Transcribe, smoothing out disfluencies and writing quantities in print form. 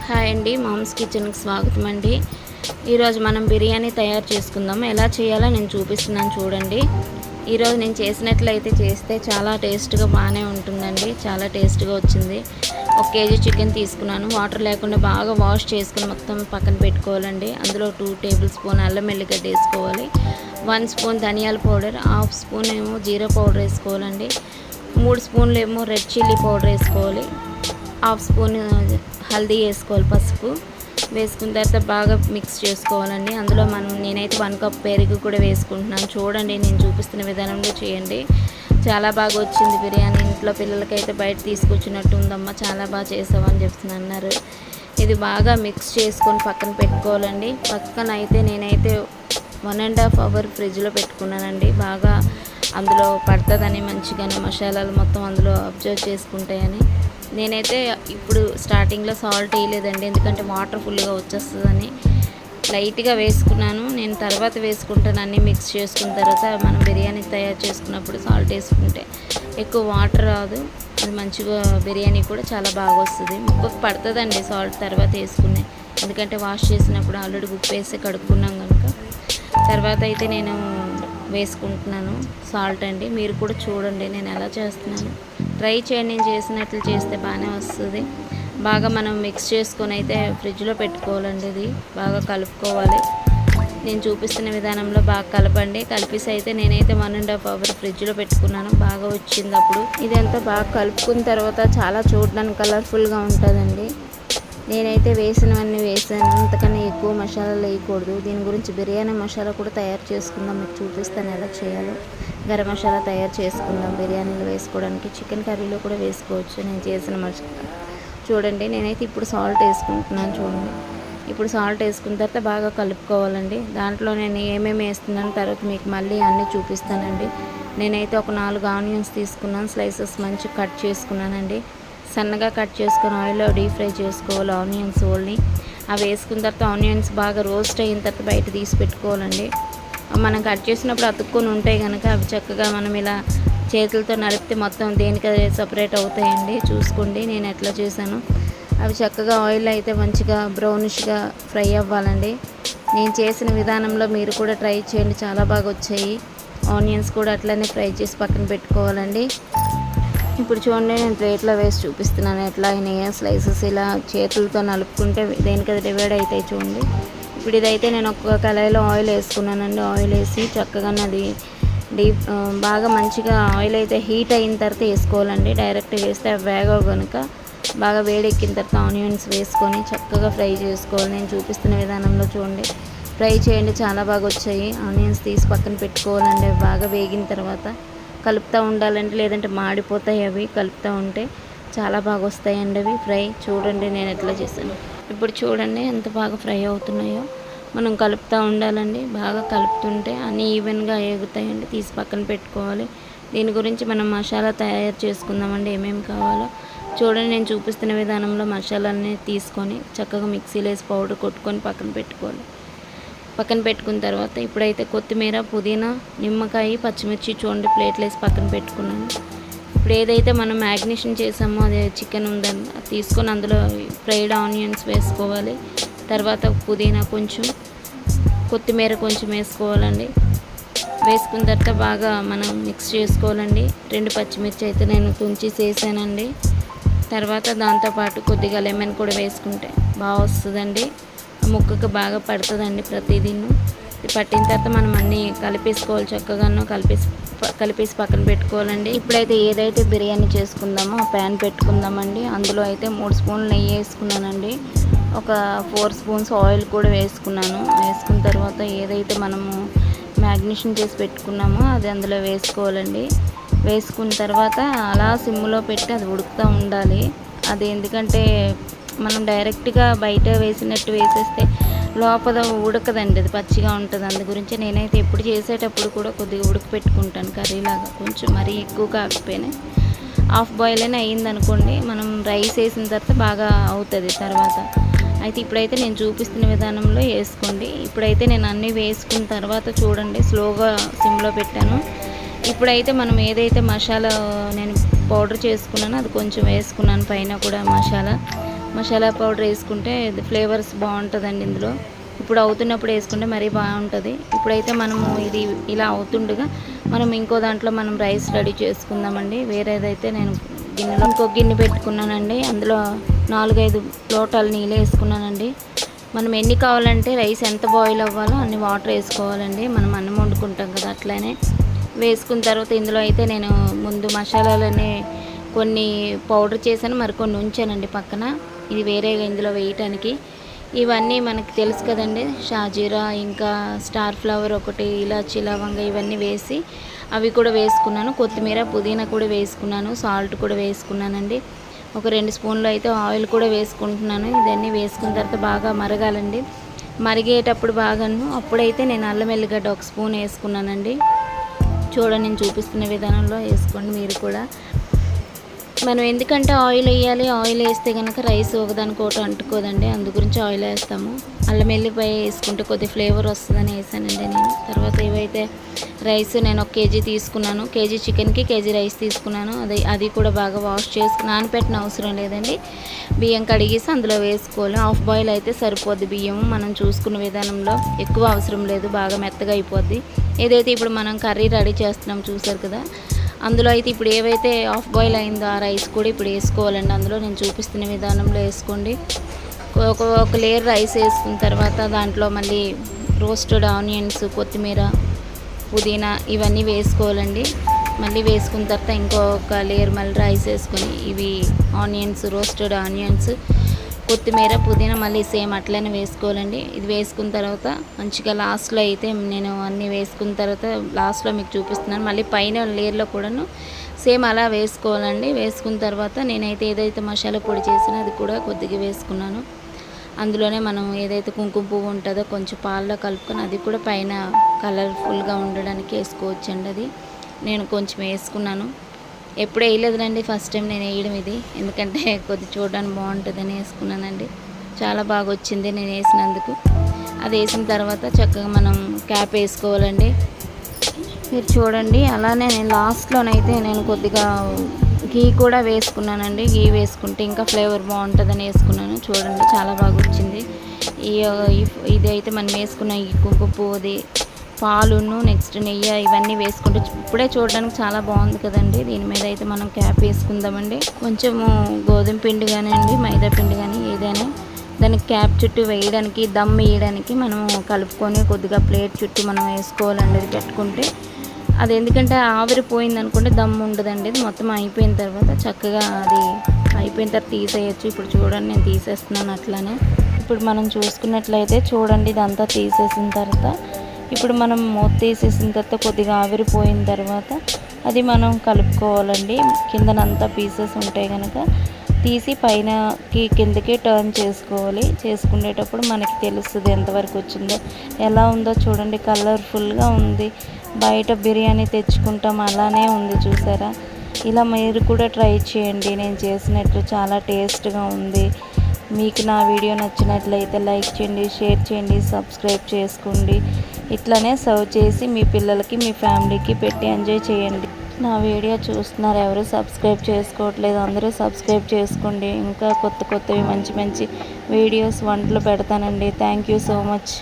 Hi అండి, moms కిచెన్కి స్వాగతం అండి. ఈరోజు మనం బిర్యానీ తయారు చేసుకుందాం. ఎలా చేయాలో నేను చూపిస్తున్నాను చూడండి. ఈరోజు నేను చేసినట్లయితే చేస్తే చాలా టేస్ట్గా బాగానే ఉంటుందండి. చాలా టేస్ట్గా వచ్చింది. 1 కేజీ చికెన్ తీసుకున్నాను. వాటర్ లేకుండా బాగా వాష్ చేసుకుని మొత్తం పక్కన పెట్టుకోవాలండి. అందులో 2 టేబుల్ స్పూన్ అల్లం వెల్లిగడ్డ వేసుకోవాలి. 1 స్పూన్ ధనియాల పౌడర్, 1/2 స్పూన్ ఏమో జీరా పౌడర్ వేసుకోవాలండి. 3 స్పూన్లు ఏమో రెడ్ చిల్లీ పౌడర్ వేసుకోవాలి. 1/2 స్పూన్ హల్దీ వేసుకోవాలి, పసుపు వేసుకున్న తర్వాత బాగా మిక్స్ చేసుకోవాలండి. అందులో నేనైతే 1 కప్ పెరుగు కూడా వేసుకుంటున్నాను. చూడండి, నేను చూపిస్తున్న విధానంలో చేయండి. చాలా బాగా వచ్చింది బిర్యానీ. ఇంట్లో పిల్లలకైతే బయట తీసుకొచ్చినట్టు ఉందమ్మా, చాలా బాగా చేసావని చెప్పి అన్నారు. ఇది బాగా మిక్స్ చేసుకొని పక్కన పెట్టుకోవాలండి. పక్కన అయితే నేనైతే 1.5 అవర్ ఫ్రిడ్జ్లో పెట్టుకున్నానండి. బాగా అందులో పడుతుందని, మంచిగానే మసాలాలు మొత్తం అందులో అబ్జర్వ్ చేసుకుంటాయని. నేనైతే ఇప్పుడు స్టార్టింగ్లో సాల్ట్ వేయలేదండి, ఎందుకంటే వాటర్ ఫుల్గా వచ్చేస్తుందని లైట్గా వేసుకున్నాను. నేను తర్వాత వేసుకుంటాను. అన్నీ మిక్స్ చేసుకున్న తర్వాత మనం బిర్యానీ తయారు చేసుకున్నప్పుడు సాల్ట్ వేసుకుంటే ఎక్కువ వాటర్ రాదు, అది మంచిగా బిర్యానీ కూడా చాలా బాగా వస్తుంది. ముక్కకు పడుతుందండి సాల్ట్ తర్వాత వేసుకునే, ఎందుకంటే వాష్ చేసినప్పుడు ఆల్రెడీ ఉప్పు వేసి కడుక్కున్నాం కనుక. తర్వాత అయితే నేను వేసుకుంటున్నాను సాల్ట్ అండి. మీరు కూడా చూడండి నేను ఎలా చేస్తున్నాను, ట్రై చేయండి. నేను చేసినట్లు చేస్తే బాగానే వస్తుంది. బాగా మనం మిక్స్ చేసుకొని అయితే ఫ్రిడ్జ్లో పెట్టుకోవాలండి. ఇది బాగా కలుపుకోవాలి. నేను చూపిస్తున్న విధానంలో బాగా కలపండి. కలిపేసి అయితే నేనైతే 1.5 అవర్ ఫ్రిడ్జ్లో పెట్టుకున్నాను. బాగా వచ్చింది. అప్పుడు ఇదంతా బాగా కలుపుకున్న తర్వాత చాలా చూడడానికి కలర్ఫుల్గా ఉంటుందండి. నేనైతే వేసినవన్నీ వేసాను, అంతకన్నా ఎక్కువ మసాలాలు వేయకూడదు. దీని గురించి బిర్యానీ మసాలా కూడా తయారు చేసుకుందాం, మీకు చూపిస్తాను ఎలా చేయాలో. గరం మసాలా తయారు చేసుకుందాం బిర్యానీలో వేసుకోవడానికి. చికెన్ కర్రీలో కూడా వేసుకోవచ్చు నేను చేసిన మసాలా. చూడండి, నేనైతే ఇప్పుడు సాల్ట్ వేసుకుంటున్నాను. చూడండి, ఇప్పుడు సాల్ట్ వేసుకున్న తర్వాత బాగా కలుపుకోవాలండి. దాంట్లో నేను ఏమేమి వేస్తున్నాను తర్వాత మీకు మళ్ళీ అన్నీ చూపిస్తానండి. నేనైతే ఒక 4 ఆనియన్స్ తీసుకున్నాను, స్లైసెస్ మంచి కట్ చేసుకున్నానండి. సన్నగా కట్ చేసుకొని ఆయిల్లో డీప్ ఫ్రై చేసుకోవాలి ఆనియన్స్ ఓన్లీ. అవి వేసుకున్న తర్వాత ఆనియన్స్ బాగా రోస్ట్ అయిన తర్వాత బయట తీసి పెట్టుకోవాలండి. మనం కట్ చేసినప్పుడు అతుక్కొని ఉంటాయి కనుక అవి చక్కగా మనం ఇలా చేతులతో నలిపితే మొత్తం దేనికి సపరేట్ అవుతాయండి. చూసుకోండి నేను ఎట్లా చేశాను. అవి చక్కగా ఆయిల్ అయితే మంచిగా బ్రౌనిష్గా ఫ్రై అవ్వాలండి. నేను చేసిన విధానంలో మీరు కూడా ట్రై చేయండి, చాలా బాగా వచ్చాయి. ఆనియన్స్ కూడా అట్లనే ఫ్రై చేసి పక్కన పెట్టుకోవాలండి. ఇప్పుడు చూడండి, నేను ప్లేట్లో వేసి చూపిస్తున్నాను ఎట్లా అయినాయో. స్లైసెస్ ఇలా చేతులతో నలుపుకుంటే దేనికది డివైడ్ అవుతాయి చూడండి. ఇప్పుడు ఇదైతే నేను ఒక కళాయిలో ఆయిల్ వేసుకున్నానండి. ఆయిల్ వేసి చక్కగా అది బాగా మంచిగా ఆయిల్ అయితే హీట్ అయిన తర్వాత వేసుకోవాలండి. డైరెక్ట్గా వేస్తే అవి వేగవు కనుక బాగా వేడెక్కిన తర్వాత ఆనియన్స్ వేసుకొని చక్కగా ఫ్రై చేసుకోవాలి. నేను చూపిస్తున్న విధానంలో చూడండి, ఫ్రై చేయండి, చాలా బాగా వచ్చాయి. ఆనియన్స్ తీసి పక్కన పెట్టుకోవాలండి. అవి బాగా వేగిన తర్వాత కలుపుతూ ఉండాలండి, లేదంటే మాడిపోతాయి. అవి కలుపుతూ ఉంటే చాలా బాగా వస్తాయండి అవి ఫ్రై. చూడండి నేను ఎట్లా చేశాను. ఇప్పుడు చూడండి ఎంత బాగా ఫ్రై అవుతున్నాయో. మనం కలుపుతూ ఉండాలండి. బాగా కలుపుతుంటే అన్నీ ఈవెన్గా ఎగుతాయండి. తీసి పక్కన పెట్టుకోవాలి. దీని గురించి మనం మసాలా తయారు చేసుకుందామండి. ఏమేమి కావాలో చూడండి. నేను చూపిస్తున్న విధానంలో మసాలాన్ని తీసుకొని చక్కగా మిక్సీలో వేసి పౌడర్ కొట్టుకొని పక్కన పెట్టుకోవాలి. పక్కన పెట్టుకున్న తర్వాత ఇప్పుడైతే కొత్తిమీర, పుదీనా, నిమ్మకాయ, పచ్చిమిర్చి చూడండి ప్లేట్లు వేసి పక్కన పెట్టుకున్నాను. ఇప్పుడు ఏదైతే మనం మ్యాగ్నేషన్ చేసామో అదే చికెన్ ఉందని అది తీసుకొని అందులో ఫ్రైడ్ ఆనియన్స్ వేసుకోవాలి. తర్వాత పుదీనా కొంచెం, కొత్తిమీర కొంచెం వేసుకోవాలండి. వేసుకున్న తర్వాత బాగా మనం మిక్స్ చేసుకోవాలండి. 2 పచ్చిమిర్చి అయితే నేను తుంచి వేసానండి. తర్వాత దాంతోపాటు కొద్దిగా లెమన్ కూడా వేసుకుంటే బాగా వస్తుందండి. ముక్కకు బాగా పడుతుందండి ప్రతిదీ. పట్టిన తర్వాత మనం అన్నీ కలిపేసుకోవాలి. చక్కగాను కలిపేసి పక్కన పెట్టుకోవాలండి. ఇప్పుడైతే ఏదైతే బిర్యానీ చేసుకుందామో ఆ ప్యాన్ పెట్టుకుందామండి. అందులో అయితే 3 స్పూన్లు నెయ్యి వేసుకున్నానండి. ఒక 4 స్పూన్స్ ఆయిల్ కూడా వేసుకున్నాను. వేసుకున్న తర్వాత ఏదైతే మనము మ్యాగ్నేషన్ చేసి పెట్టుకున్నామో అది అందులో వేసుకోవాలండి. వేసుకున్న తర్వాత అలా సిమ్లో పెట్టి అది ఉడుకుతూ ఉండాలి. అది ఎందుకంటే మనం డైరెక్ట్గా బయట వేసినట్టు వేసేస్తే లోపల ఉడకదండి, అది పచ్చిగా ఉంటుంది. అందు గురించి నేనైతే ఎప్పుడు చేసేటప్పుడు కూడా కొద్దిగా ఉడకపెట్టుకుంటాను కర్రీలాగా. కొంచెం మరీ ఎక్కువ కాకపోయినా హాఫ్ బాయిల్ అయినా అయిందనుకోండి, మనం రైస్ వేసిన తర్వాత బాగా అవుతుంది తర్వాత. అయితే ఇప్పుడైతే నేను చూపిస్తున్న విధానంలో వేసుకోండి. ఇప్పుడైతే నేను అన్నీ వేసుకున్న తర్వాత చూడండి స్లోగా సిమ్లో పెట్టాను. ఇప్పుడైతే మనం ఏదైతే మసాలా నేను పౌడర్ చేసుకున్నానో అది కొంచెం వేసుకున్నాను పైన కూడా మసాలా. మసాలా పౌడర్ వేసుకుంటే ఫ్లేవర్స్ బాగుంటుందండి ఇందులో. ఇప్పుడు అవుతున్నప్పుడు వేసుకుంటే మరీ బాగుంటుంది. ఇప్పుడైతే మనము ఇది ఇలా అవుతుండగా మనం ఇంకో దాంట్లో మనం రైస్ రెడీ చేసుకుందామండి. వేరేదైతే నేను గిన్నెలో ఇంకో గిన్నె పెట్టుకున్నానండి. అందులో 4-5 లోటాలు నీళ్ళు వేసుకున్నానండి. మనం ఎన్ని కావాలంటే రైస్ ఎంత బాయిల్ అవ్వాలో అన్ని వాటర్ వేసుకోవాలండి. మనం అన్నం వండుకుంటాం కదా, అట్లనే వేసుకున్న తర్వాత ఇందులో అయితే నేను ముందు మసాలాలన్నీ కొన్ని పౌడర్ చేశాను, మరికొన్ని ఉంచానండి పక్కన. ఇది వేరేగా ఇందులో వేయటానికి. ఇవన్నీ మనకి తెలుసు కదండి, షాజీరా, ఇంకా స్టార్ ఫ్లవర్ ఒకటి, ఇలాచి, లవంగ ఇవన్నీ వేసి అవి కూడా వేసుకున్నాను. కొత్తిమీర, పుదీనా కూడా వేసుకున్నాను. సాల్ట్ కూడా వేసుకున్నానండి. ఒక 2 స్పూన్లు అయితే ఆయిల్ కూడా వేసుకుంటున్నాను. ఇదన్నీ వేసుకున్న తర్వాత బాగా మరగాలండి. మరిగేటప్పుడు బాగాను అప్పుడైతే నేను అల్లం వెల్లిగడ్డ 1 స్పూన్ వేసుకున్నానండి. చూడండి, నేను చూపిస్తున్న విధానంలో వేసుకోండి మీరు కూడా. మనం ఎందుకంటే ఆయిల్ వేయాలి, ఆయిల్ వేస్తే కనుక రైస్ ఒకదానికొకటి అంటుకోదండి, అందు గురించి ఆయిల్ వేస్తాము. అల్లం వెల్లిపాయ వేసుకుంటే కొద్ది ఫ్లేవర్ వస్తుందని వేసానండి నేను. తర్వాత ఇవైతే రైస్ నేను 1 కేజీ తీసుకున్నాను. కేజీ చికెన్కి కేజీ రైస్ తీసుకున్నాను. అది కూడా బాగా వాష్ చేసి నానపెట్టిన అవసరం లేదండి. బియ్యం కడిగేసి అందులో వేసుకోవాలి. హాఫ్ బాయిల్ అయితే సరిపోద్ది బియ్యం. మనం చూసుకున్న విధానంలో ఎక్కువ అవసరం లేదు, బాగా మెత్తగా అయిపోద్ది. ఏదైతే ఇప్పుడు మనం కర్రీ రెడీ చేస్తున్నాం చూసారు కదా, అందులో అయితే ఇప్పుడు ఏవైతే హాఫ్ బాయిల్ అయిందో ఆ రైస్ కూడా ఇప్పుడు వేసుకోవాలండి. అందులో నేను చూపిస్తున్న విధానంలో వేసుకోండి. ఒక లేయర్ రైస్ వేసుకున్న తర్వాత దాంట్లో మళ్ళీ రోస్టెడ్ ఆనియన్స్, కొత్తిమీర, పుదీనా ఇవన్నీ వేసుకోవాలండి. మళ్ళీ వేసుకున్న తర్వాత ఇంకొక లేయర్ మళ్ళీ రైస్ వేసుకొని ఇవి ఆనియన్స్, రోస్టెడ్ ఆనియన్స్, కొత్తిమీర, పుదీనా మళ్ళీ సేమ్ అట్లనే వేసుకోవాలండి. ఇది వేసుకున్న తర్వాత మంచిగా లాస్ట్లో అయితే నేను అన్నీ వేసుకున్న తర్వాత లాస్ట్లో మీకు చూపిస్తున్నాను. మళ్ళీ పైన లేయర్లో కూడాను సేమ్ అలా వేసుకోవాలండి. వేసుకున్న తర్వాత నేనైతే ఏదైతే మసాలా పొడి చేసినా అది కూడా కొద్దిగా వేసుకున్నాను. అందులోనే మనం ఏదైతే కుంకుమ పువ్వు ఉంటుందో కొంచెం పాలలో కలుపుకొని అది కూడా పైన కలర్ఫుల్గా ఉండడానికి వేసుకోవచ్చండి. అది నేను కొంచెం వేసుకున్నాను. ఎప్పుడు వేయలేదునండి, ఫస్ట్ టైం నేను వేయడం ఇది. ఎందుకంటే కొద్ది చూడడానికి బాగుంటుందని వేసుకున్నానండి. చాలా బాగా వచ్చింది నేను వేసినందుకు. అది వేసిన తర్వాత చక్కగా మనం క్యాప్ వేసుకోవాలండి. మీరు చూడండి, అలానే నేను లాస్ట్లోనైతే నేను కొద్దిగా గీ కూడా వేసుకున్నానండి. గీ వేసుకుంటే ఇంకా ఫ్లేవర్ బాగుంటుందని వేసుకున్నాను. చూడండి, చాలా బాగా వచ్చింది. ఇది అయితే మనం వేసుకున్న ఈ కుంకుమ పువ్వుది, పాలును, నెక్స్ట్ నెయ్యి ఇవన్నీ వేసుకుంటే ఇప్పుడే చూడడానికి చాలా బాగుంది కదండి. దీని మీద అయితే మనం క్యాప్ వేసుకుందామండి. కొంచెము గోధుమ పిండి కానివ్వండి, మైదా పిండి కానీ ఏదైనా దానికి క్యాప్ చుట్టూ వేయడానికి, దమ్ వేయడానికి మనము కలుపుకొని కొద్దిగా ప్లేట్ చుట్టూ మనం వేసుకోవాలండి. అది పెట్టుకుంటే అది ఎందుకంటే ఆవిరిపోయింది అనుకుంటే దమ్ ఉండదండి. ఇది మొత్తం అయిపోయిన తర్వాత చక్కగా అది అయిపోయిన తర్వాత తీసేయచ్చు. ఇప్పుడు చూడండి, నేను తీసేస్తున్నాను అట్లానే. ఇప్పుడు మనం చూసుకున్నట్లయితే చూడండి, ఇదంతా తీసేసిన తర్వాత ఇప్పుడు మనం మూత తీసేసిన తర్వాత కొద్దిగా ఆవిరిపోయిన తర్వాత అది మనం కలుపుకోవాలండి. కిందనంతా పీసెస్ ఉంటాయి కనుక తీసి పైనకి కిందకి టర్న్ చేసుకోవాలి. చేసుకునేటప్పుడు మనకి తెలుస్తుంది ఎంతవరకు వచ్చిందో. ఎలా ఉందో చూడండి, కలర్ఫుల్గా ఉంది. బయట బిర్యానీ తెచ్చుకుంటాం అలానే ఉంది, చూసారా. ఇలా మీరు కూడా ట్రై చేయండి. నేను చేసినట్లు చాలా టేస్ట్గా ఉంది. మీకు నా వీడియో నచ్చినట్లయితే లైక్ చేయండి, షేర్ చేయండి, సబ్స్క్రైబ్ చేసుకోండి. ఇట్లానే సర్వ్ చేసి మీ పిల్లలకి, మీ ఫ్యామిలీకి పెట్టి ఎంజాయ్ చేయండి. నా వీడియో చూస్తున్నారు, ఎవరు సబ్స్క్రైబ్ చేసుకోవట్లేదు, అందరూ సబ్స్క్రైబ్ చేసుకోండి. ఇంకా కొత్తవి మంచి మంచి వీడియోస్ వంటలు పెడతానండి. Thank you so much.